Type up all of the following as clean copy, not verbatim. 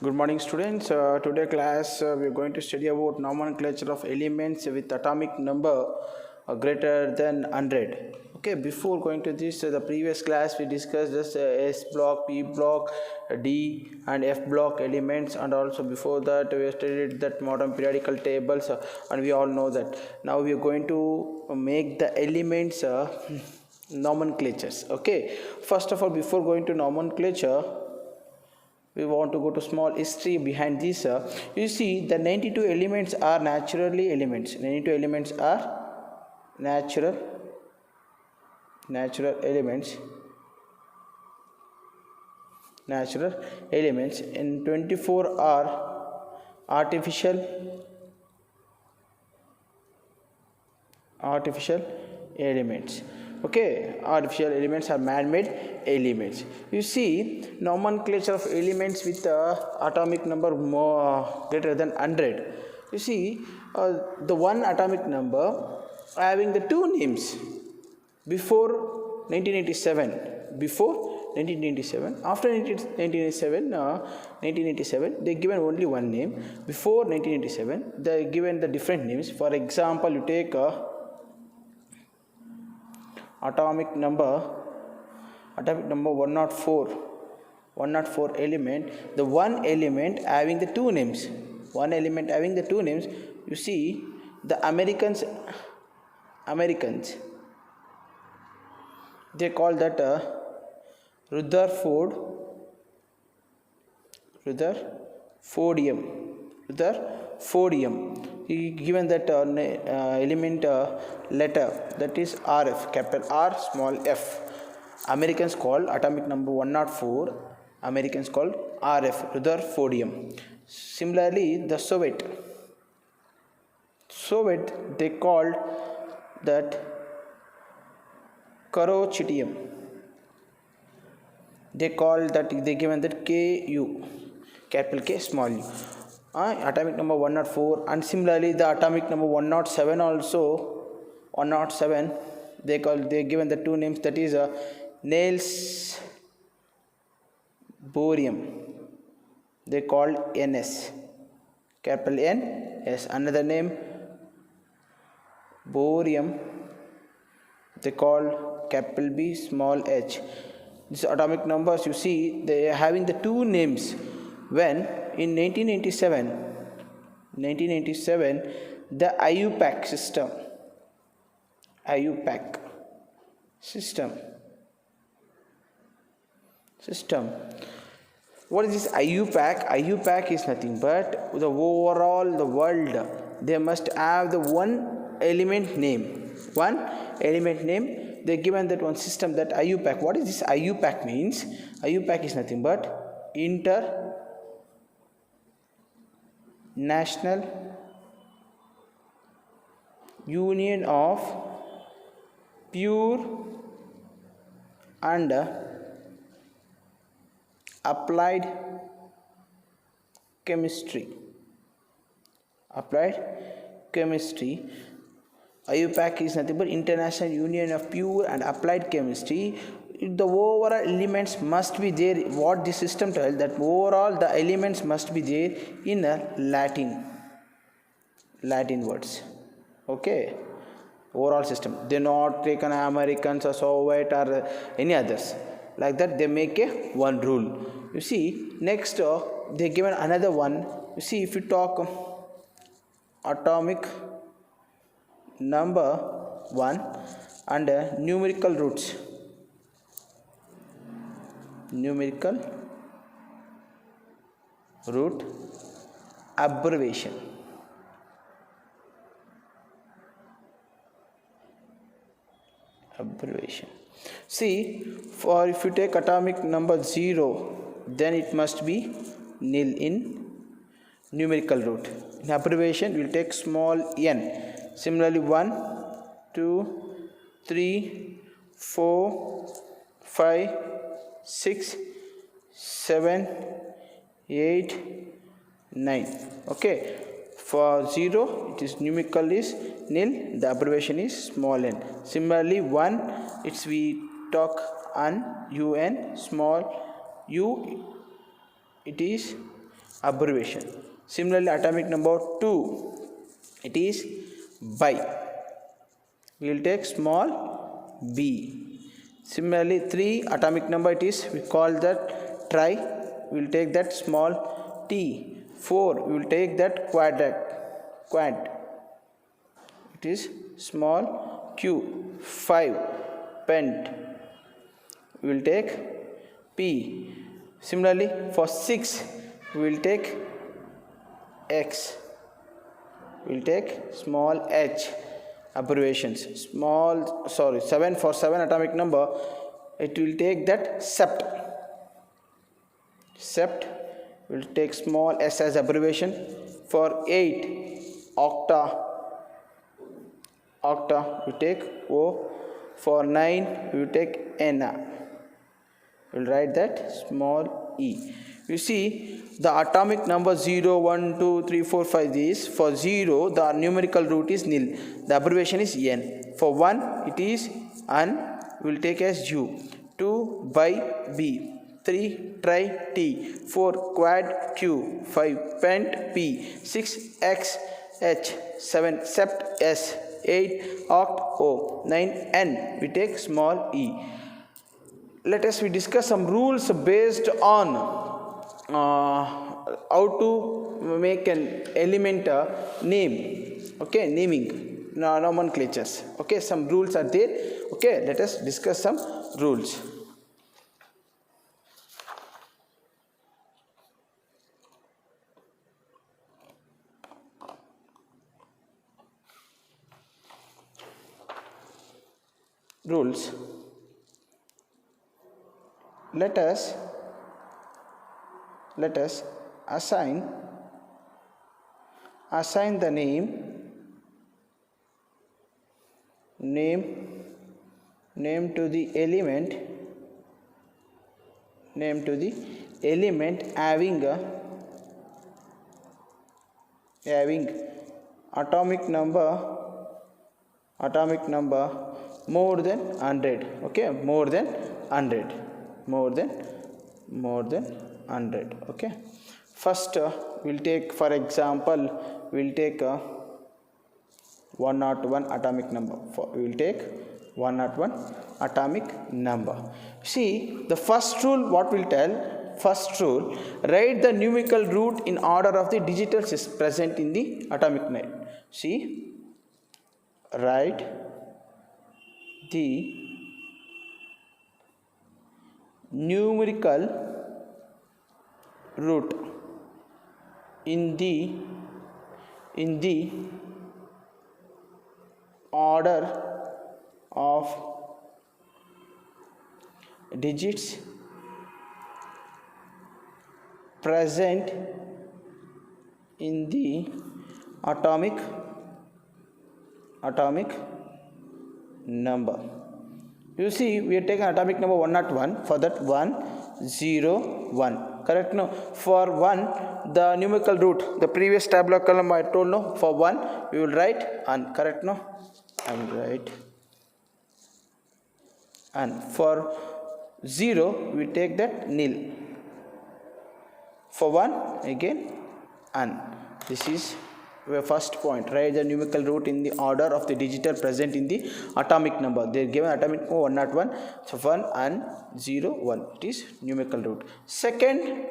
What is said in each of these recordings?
Good morning, students. Today class we are going to study about nomenclature of elements with atomic number greater than 100. Okay, before going to this, the previous class we discussed this S block, P block, D and F block elements, and also before that we studied that modern periodical tables, and we all know that. Now we are going to make the elements nomenclatures. Okay, first of all, before going to nomenclature, we want to go to small history behind this. You see, the 92 elements are naturally elements. 92 elements are natural elements. Natural elements. In 24 are artificial elements. Okay, artificial elements are man-made elements. You see, nomenclature of elements with atomic number greater than 100. You see, the one atomic number having the two names before 1987. After 1987, they given only one name. Before 1987, they given the different names. For example, you take atomic number 104 element, the one element having the two names. You see, the Americans they call that Rutherfordium. He given that element letter, that is RF, capital R, small f. Americans call atomic number 104, Americans call RF, Rutherfordium. Similarly, the Soviet they called that Carochitium. They given that Ku, capital K, small u. Atomic number 104, and similarly the atomic number 107 also, they given the two names, that is Niels Bohrium, they called NS, capital N S. Another name Bohrium, they called capital B, small h. These atomic numbers, you see, they are having the two names. When in 1987, the IUPAC system. What is this IUPAC? IUPAC is nothing but the overall the world. They must have the one element name. They given that one system, that IUPAC. What is this IUPAC means? IUPAC is nothing but International Union of Pure and Applied Chemistry. IUPAC is nothing but International Union of Pure and Applied Chemistry. The overall elements must be there. What the system tells, that overall the elements must be there in Latin words. Okay, overall system. They not taken Americans or Soviet or any others. Like that, they make a one rule. You see, next they given another one. You see, if you talk atomic number 1 and numerical roots. Numerical root abbreviation. See, for if you take atomic number 0, then it must be nil in numerical root. In abbreviation, we will take small n. Similarly, 1, 2, 3, 4, 5, 6, 7, 8, 9. Okay, for 0 it is numerical is nil, the abbreviation is small n. Similarly, 1, it's we talk un, small u, it is abbreviation. Similarly, atomic number 2, it is bi. We will take small b. Similarly, 3 atomic number, it is, we call that tri. We will take that small t. 4, we will take that quad. It is small q. 5 pent. We will take p. Similarly, for 6 we will take x. We will take small h. Abbreviations. 7, for 7 atomic number, it will take that sept. We will take small s as abbreviation. For 8 octa, we take o. For 9 we will take ena. We will write that small e. You see, the atomic number 0, 1, 2, 3, 4, 5 is, for 0 the numerical root is nil, the abbreviation is n. For 1 it is an, we will take as u. 2 bi b. 3 tri t. 4 quad q. 5 pent p. 6 x h. 7 sept s. 8 oct o. 9 n, we take small e. Let us discuss some rules based on how to make an element name. Okay, naming, nomenclatures. Okay, some rules are there. Okay, let us discuss some rules. Let us assign the name to the element having atomic number more than 100. Okay, more than 100. Okay, first we'll take, for example, we'll take 101 atomic number. We will take 101 atomic number. See, the first rule, what will tell? First rule, write the numerical root in order of the digits present in the atomic number. See, write the numerical root in the order of digits present in the atomic number. You see, we are taking atomic number 101. For that, 101. Correct? No. For 1, the numerical root, the previous tabular column I told, no. For 1, we will write an. Correct? No. I will write an. For 0, we take that nil. For 1, again an. This is the first point. Write the numerical root in the order of the digital present in the atomic number. They are given atomic number 101. So 1 and 0, 1. It is numerical root. Second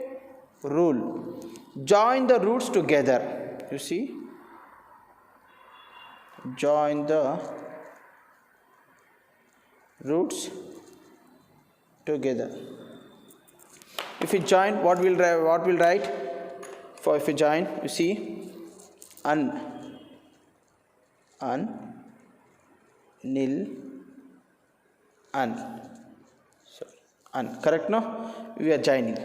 rule, join the roots together. You see, join the roots together. If you join, what will write? For if you join, you see, an, nil, an. Correct? No? We are joining.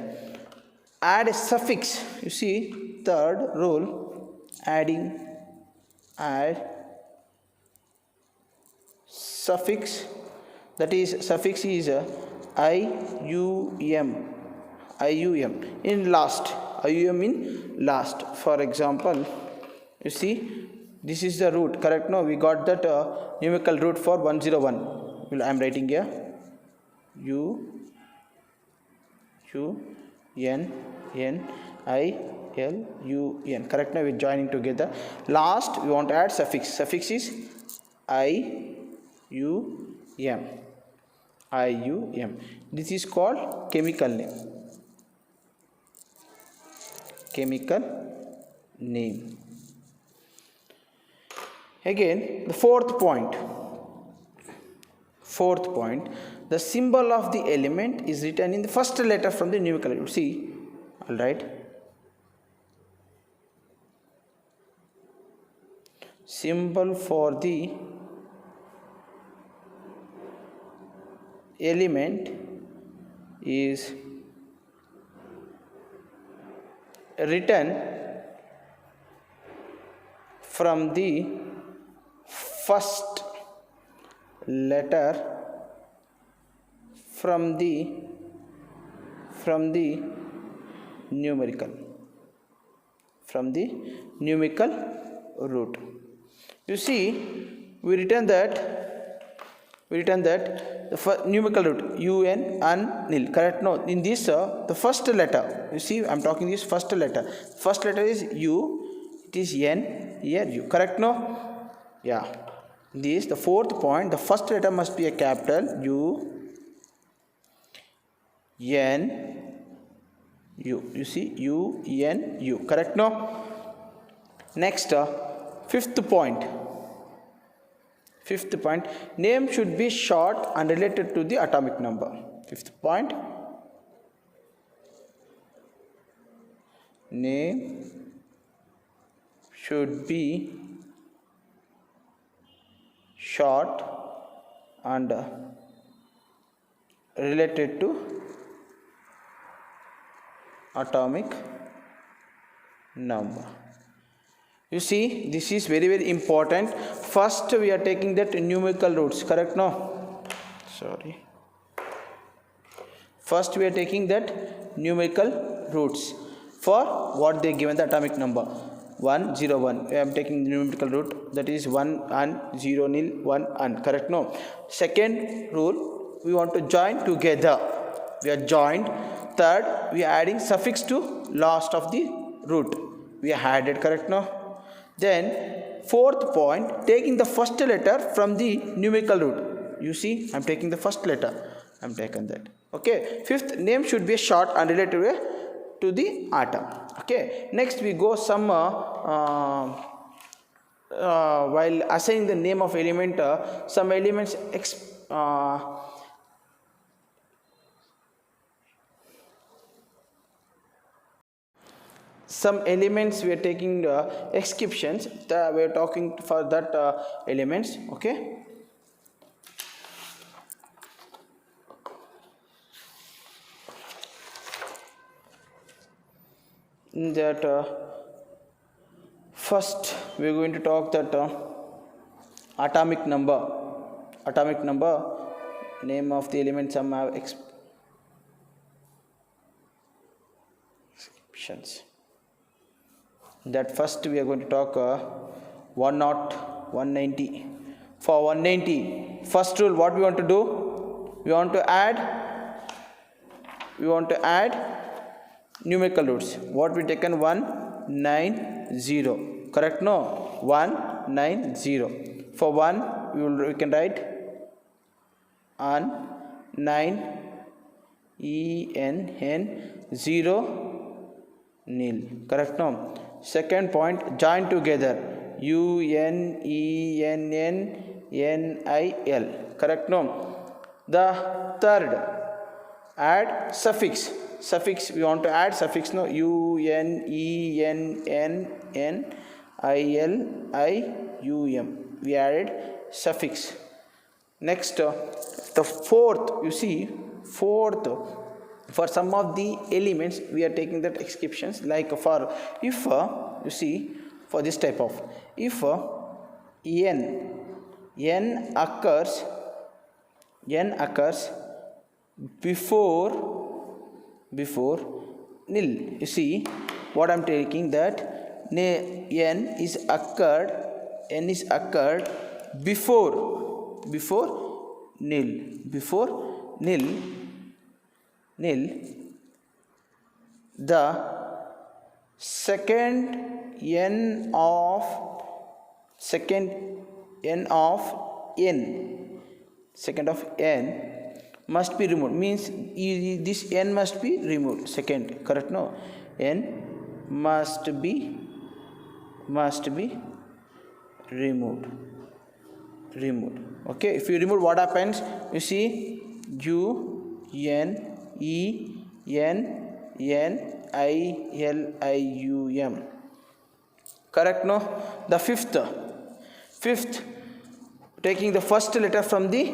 Add a suffix. You see, third rule, add suffix. That is, suffix is ium in last. Ium in last. For example, you see, this is the root. Correct? No, we got that numerical root for 101. I am writing here u n n I I-L-U-N. Correct? Now we're joining together. Last we want to add suffix. Suffix is I-U-M. I-U-M. This is called chemical name. Chemical name. Again, the fourth point. The symbol of the element is written in the first letter from the numerical root. See, all right. Symbol for the element is written from the first letter from the numerical root. You see, we written that the first numerical root un and nil. Correct? No, in this the first letter. You see, I am talking this first letter. First letter is u. It is n. Here u. Correct? No. Yeah. This the fourth point. The first letter must be a capital U. N. U. You see, U N U. Correct? No. Next, fifth point. Name should be short and related to the atomic number. Fifth point. Name should be short and related to atomic number. You see, this is very, very important. First we are taking that numerical roots. Correct? No, sorry. First we are taking that numerical roots for what they given the atomic number 101. I am taking the numerical root, that is 1 and 0 nil 1 and. Correct? No. Second rule, we want to join together. We are joined. Third, we are adding suffix to last of the root. We are added. Correct? No. Then fourth point, taking the first letter from the numerical root. You see, I am taking the first letter. I am taken that. Okay. Fifth, name should be a short and related to the atom. Okay. Next we go some while assigning the name of element, some elements some elements we are taking exceptions. We are talking for that elements. Okay. In that first we are going to talk that atomic number. Name of the element, some have exceptions. That first we are going to talk 190. For 190, first rule, what we want to do? We want to add numerical roots. What we taken 190. Correct? No, 190. For 1 we can write on 9 ENN 0 nil. Correct? No. Second point, join together UNENNNIL. Correct? No. The third, add suffix. We want to add suffix. No, UNENNNILIUM. We added suffix. Next, the fourth. You see, for some of the elements we are taking that exceptions, like for if you see, for this type of, if n occurs before nil. You see what I am taking, that n is occurred before nil, the second n of n must be removed, means this n must be removed. Second, correct? No, n must be removed. Okay, if you remove, what happens? You see, u n e n n I l I u m. Correct? No. The fifth, taking the first letter from the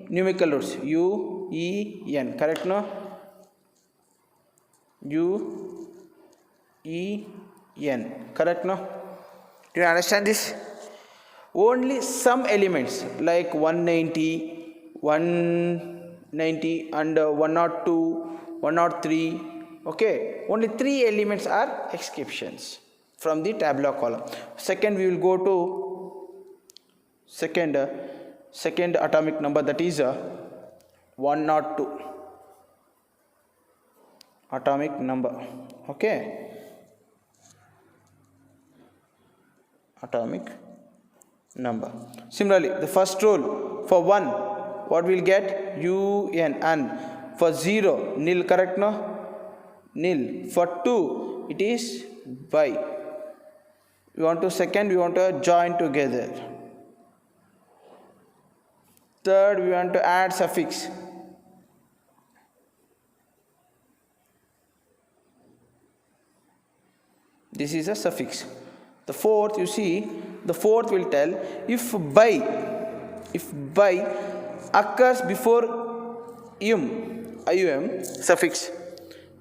numerical roots, u e n. Correct? No. u e n. Correct? No. Do you understand this? Only some elements like 190 and 102, 103. Okay, only 3 elements are exceptions from the tabular column. Second, we will go to second atomic number, that is 102 atomic number. Okay, atomic number. Similarly, the first rule, for 1, what we'll get? un. And for 0, nil. Correct? No, nil. For 2, it is by. We want to join together. Third, we want to add suffix. This is a suffix. The fourth, you see, the fourth will tell, if by occurs before ium suffix,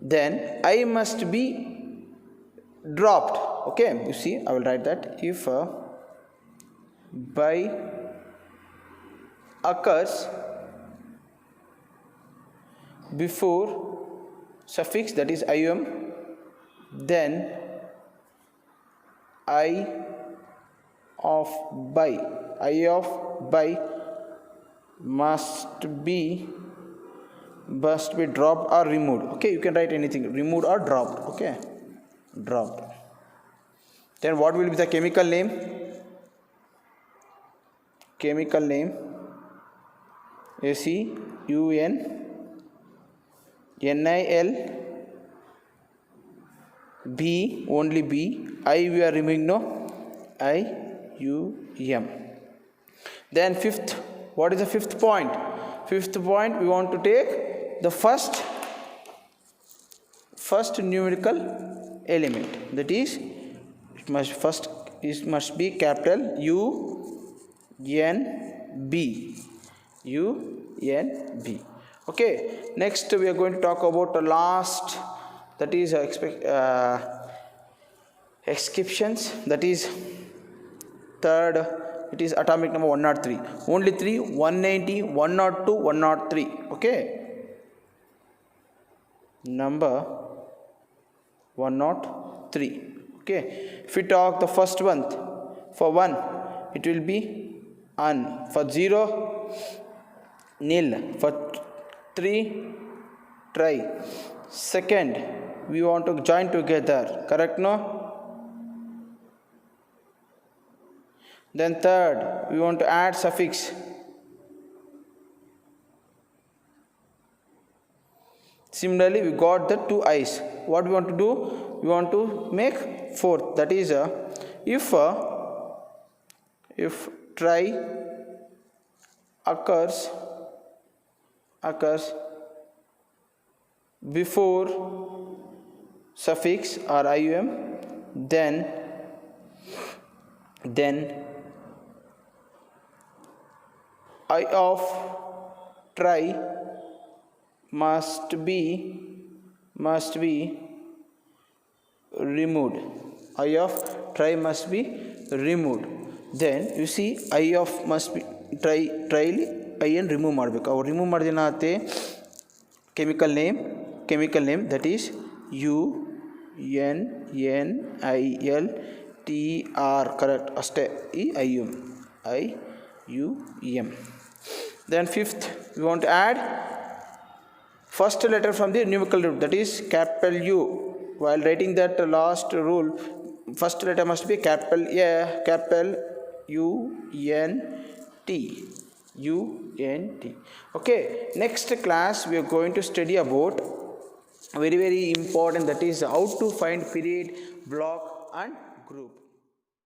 then I must be dropped. Okay, you see, I will write that. If by occurs before suffix, that is ium, then I of by must be dropped or removed. Okay, you can write anything, removed or dropped. Okay, dropped. Then what will be the chemical name? ACUN NIL B, only B. I we are removing, no, IUM. Then fifth, what is the fifth point? Fifth point, we want to take the first numerical element, that is, it must be capital UNB. Okay, next we are going to talk about the last, that is exceptions, that is third, it is atomic number 103. Only 3, 190, 102, 103. Okay, number 103. Okay, if we talk the first one, for 1 it will be un, for 0 nil, for 3 try. Second, we want to join together. Correct? No. Then third, we want to add suffix. Similarly, we got the 2 eyes. What we want to do? We want to make fourth, that is if try occurs before suffix or IUM, then I of try must be removed. I of try must be removed. Then you see, I of must be try IN remove ಮಾಡಬೇಕು. ಅವ್ರು remove ಮಾಡಿದೇನಾಗುತ್ತೆ, chemical name, that is UNNILTR. correct? ಅಷ್ಟೇ, ಈ IUM. Then fifth, we want to add first letter from the numerical root, that is capital U. while writing that last rule, first letter must be capital A, capital U-N-T. U-N-T. Okay, next class we are going to study about very important, that is how to find period, block and group.